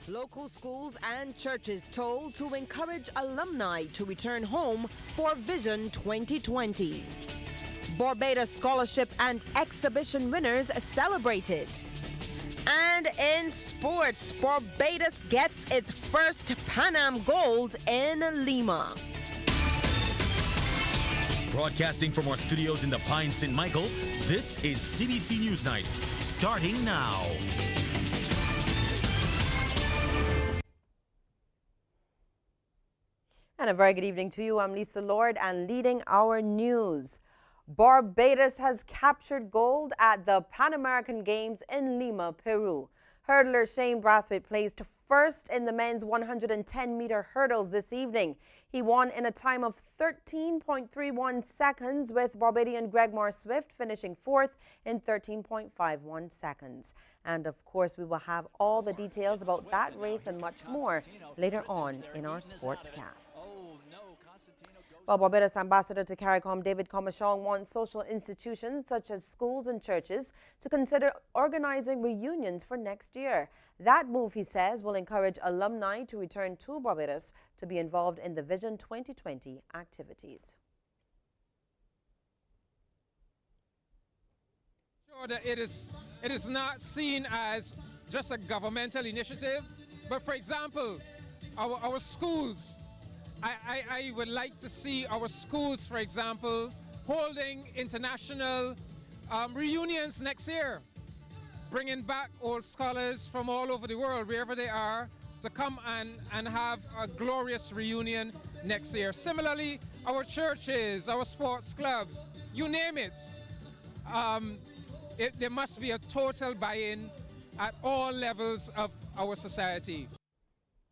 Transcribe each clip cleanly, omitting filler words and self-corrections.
Local schools and churches told to encourage alumni to return home for Vision 2020. Barbados scholarship and exhibition winners celebrated. And in sports, Barbados gets its first Pan Am gold in Lima. Broadcasting from our studios in the Pine St. Michael, this is CBC Newsnight, starting now. And a very good evening to you. I'm Lisa Lord, and leading our news. Barbados has captured gold at the Pan American Games in Lima, Peru. Hurdler Shane Brathwaite placed first in the men's 110-meter hurdles this evening. He won in a time of 13.31 seconds, with Barbadian Gregmar Swift finishing fourth in 13.51 seconds. And of course, we will have all the details about that race and much more later on in our sportscast. Well, Barbados Ambassador to CARICOM David Comachong wants social institutions such as schools and churches to consider organizing reunions for next year. That move, he says, will encourage alumni to return to Barbados to be involved in the Vision 2020 activities. Sure that it is not seen as just a governmental initiative, but for example, our schools. I would like to see our schools, for example, holding international reunions next year, bringing back old scholars from all over the world, wherever they are, to come and have a glorious reunion next year. Similarly, our churches, our sports clubs, you name it. There must be a total buy-in at all levels of our society.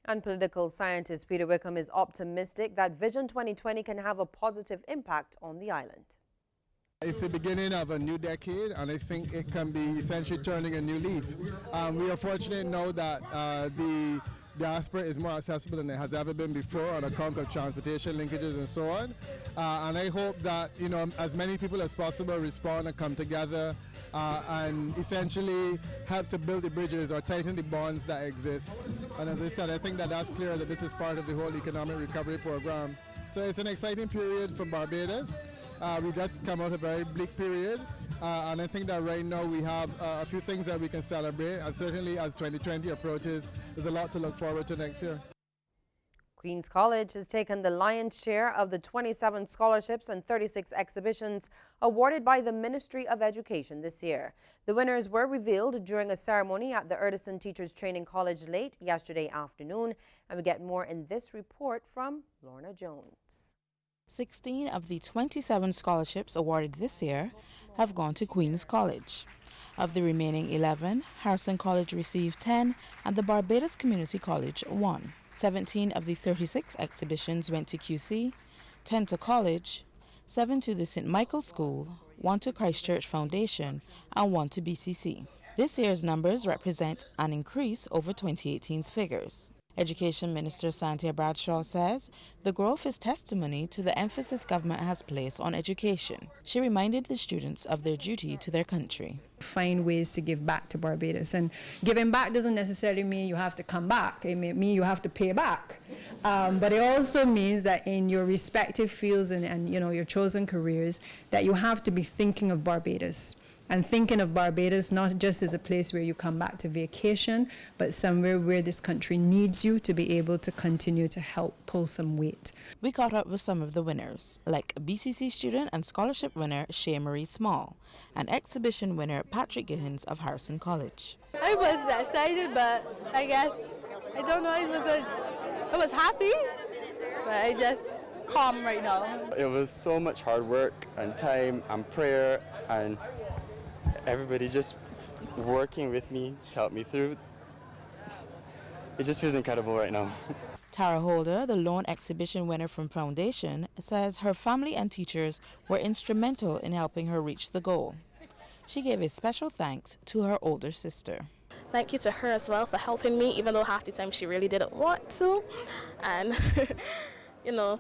And political scientist Peter Wickham is optimistic that Vision 2020 can have a positive impact on the island. It's the beginning of a new decade, and I think it can be essentially turning a new leaf. We are fortunate now that the diaspora is more accessible than it has ever been before on account of transportation linkages and so on. And I hope that, as many people as possible respond and come together and essentially help to build the bridges or tighten the bonds that exist. And as I said, I think that that's clear that this is part of the whole economic recovery program. So it's an exciting period for Barbados. We just come out of a very bleak period, and I think that right now we have a few things that we can celebrate, and certainly as 2020 approaches, there's a lot to look forward to next year. Queen's College has taken the lion's share of the 27 scholarships and 36 exhibitions awarded by the Ministry of Education this year. The winners were revealed during a ceremony at the Erdison Teachers Training College late yesterday afternoon, and we get more in this report from Lorna Jones. 16 of the 27 scholarships awarded this year have gone to Queen's College. Of the remaining 11, Harrison College received 10 and the Barbados Community College 1. 17 of the 36 exhibitions went to QC, 10 to college, 7 to the St. Michael School, 1 to Christchurch Foundation, and 1 to BCC. This year's numbers represent an increase over 2018's figures. Education Minister Santia Bradshaw says the growth is testimony to the emphasis government has placed on education. She reminded the students of their duty to their country. Find ways to give back to Barbados, and giving back doesn't necessarily mean you have to come back. It may mean you have to pay back, but it also means that in your respective fields and your chosen careers, that you have to be thinking of Barbados. And thinking of Barbados not just as a place where you come back to vacation, but somewhere where this country needs you to be able to continue to help pull some weight. We caught up with some of the winners, like BCC student and scholarship winner Shea Marie Small, and exhibition winner Patrick Gihens of Harrison College. I was excited, but I guess, I don't know, I was happy, but I just calm right now. It was so much hard work and time and prayer and everybody just working with me to help me through. It just feels incredible right now. Tara Holder, the lone exhibition winner from Foundation, says her family and teachers were instrumental in helping her reach the goal. She gave a special thanks to her older sister. Thank you to her as well for helping me, even though half the time she really didn't want to. And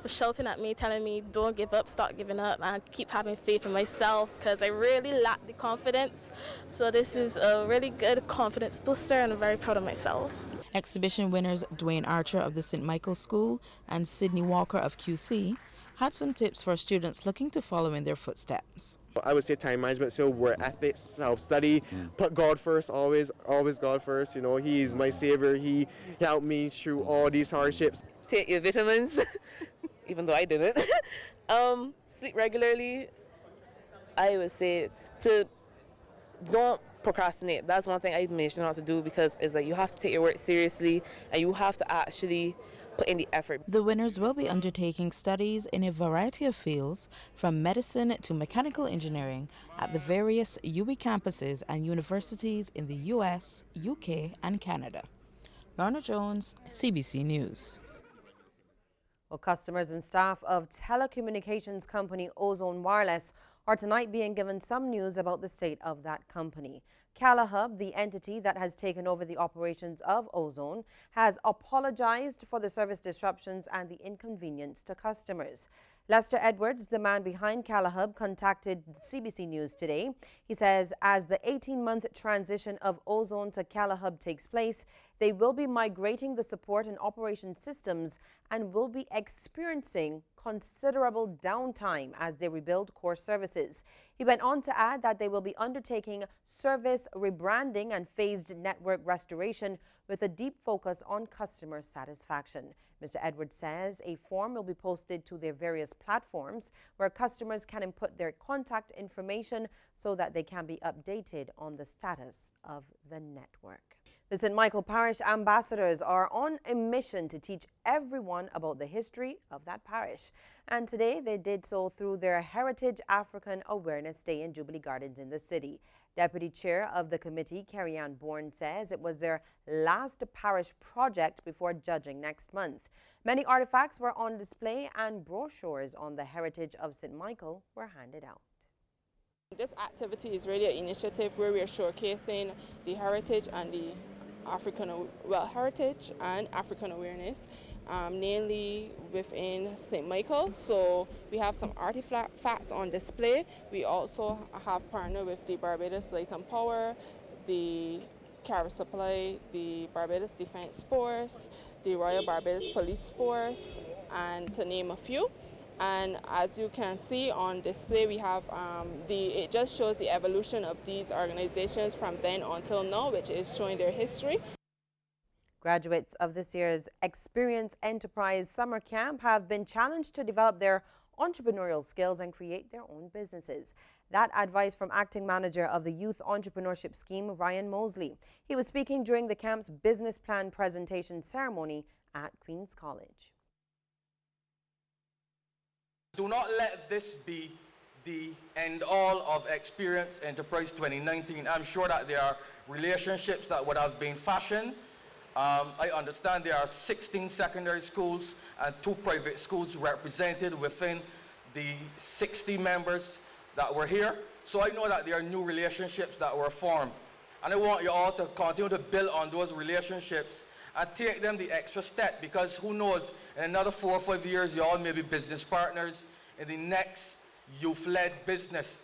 for shouting at me, telling me, don't give up, start giving up, and keep having faith in myself, because I really lack the confidence. So this is a really good confidence booster, and I'm very proud of myself. Exhibition winners Dwayne Archer of the St. Michael School and Sydney Walker of QC had some tips for students looking to follow in their footsteps. I would say time management, so work ethic, self-study, put God first, always God first. You know, He's my savior. He helped me through all these hardships. Take your vitamins, even though I didn't. Sleep regularly. I would say to don't procrastinate. That's one thing I made sure not to do, because it's like you have to take your work seriously and you have to actually put in the effort. The winners will be undertaking studies in a variety of fields, from medicine to mechanical engineering, at the various UWI campuses and universities in the US, UK, and Canada. Lorna Jones, CBC News. Well, customers and staff of telecommunications company Ozone Wireless are tonight being given some news about the state of that company. CalaHub, the entity that has taken over the operations of Ozone, has apologized for the service disruptions and the inconvenience to customers. Lester Edwards, the man behind CalaHub, contacted CBC News today. He says as the 18-month transition of Ozone to CalaHub takes place, they will be migrating the support and operation systems and will be experiencing considerable downtime as they rebuild core services. He went on to add that they will be undertaking service rebranding and phased network restoration with a deep focus on customer satisfaction. Mr. Edwards says a form will be posted to their various platforms where customers can input their contact information so that they can be updated on the status of the network. The St. Michael Parish ambassadors are on a mission to teach everyone about the history of that parish. And today they did so through their Heritage African Awareness Day in Jubilee Gardens in the city. Deputy Chair of the committee, Carrie Ann Bourne, says it was their last parish project before judging next month. Many artifacts were on display and brochures on the heritage of St. Michael were handed out. This activity is really an initiative where we are showcasing the heritage and the heritage and African awareness, mainly within St. Michael. So we have some artifacts on display. We also have partnered with the Barbados Light and Power, the Carrier Supply, the Barbados Defense Force, the Royal Barbados Police Force, and to name a few. And as you can see on display, we have it just shows the evolution of these organizations from then until now, which is showing their history. Graduates of this year's Experience Enterprise Summer Camp have been challenged to develop their entrepreneurial skills and create their own businesses. That advice from Acting Manager of the Youth Entrepreneurship Scheme, Ryan Mosley. He was speaking during the camp's business plan presentation ceremony at Queen's College. Do not let this be the end all of Experience Enterprise 2019. I'm sure that there are relationships that would have been fashioned. I understand there are 16 secondary schools and 2 private schools represented within the 60 members that were here. So I know that there are new relationships that were formed. And I want you all to continue to build on those relationships and take them the extra step, because who knows, in another 4 or 5 years, you all may be business partners in the next youth-led business.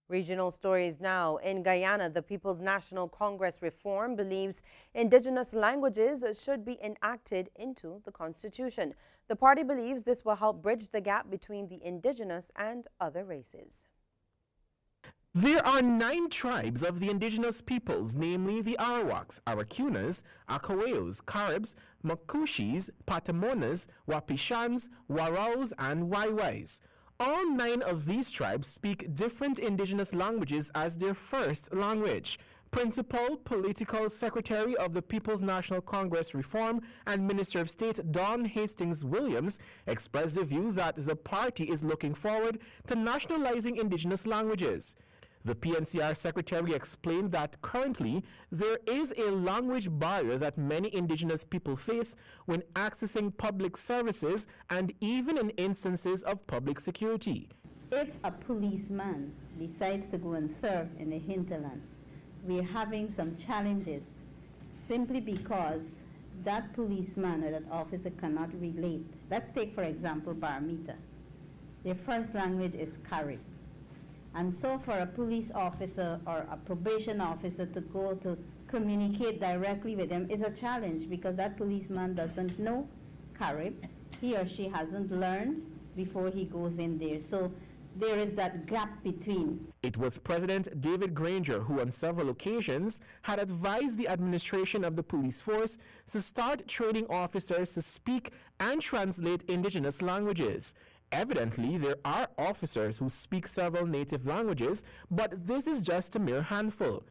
Regional stories now. In Guyana, the People's National Congress Reform believes Indigenous languages should be enacted into the Constitution. The party believes this will help bridge the gap between the Indigenous and other races. There are 9 tribes of the indigenous peoples, namely the Arawaks, Arakunas, Akaweos, Caribs, Makushis, Patamonas, Wapishans, Waraos, and Waiwais. All 9 of these tribes speak different indigenous languages as their first language. Principal Political Secretary of the People's National Congress Reform and Minister of State Don Hastings Williams expressed the view that the party is looking forward to nationalizing indigenous languages. The PNCR secretary explained that currently there is a language barrier that many indigenous people face when accessing public services and even in instances of public security. If a policeman decides to go and serve in the hinterland, we're having some challenges simply because that policeman or that officer cannot relate. Let's take, for example, Baramita. Their first language is Carib. And so for a police officer or a probation officer to go to communicate directly with them is a challenge because that policeman doesn't know Carib. He or she hasn't learned before he goes in there. So there is that gap between. It was President David Granger who on several occasions had advised the administration of the police force to start training officers to speak and translate indigenous languages. Evidently, there are officers who speak several native languages, but this is just a mere handful.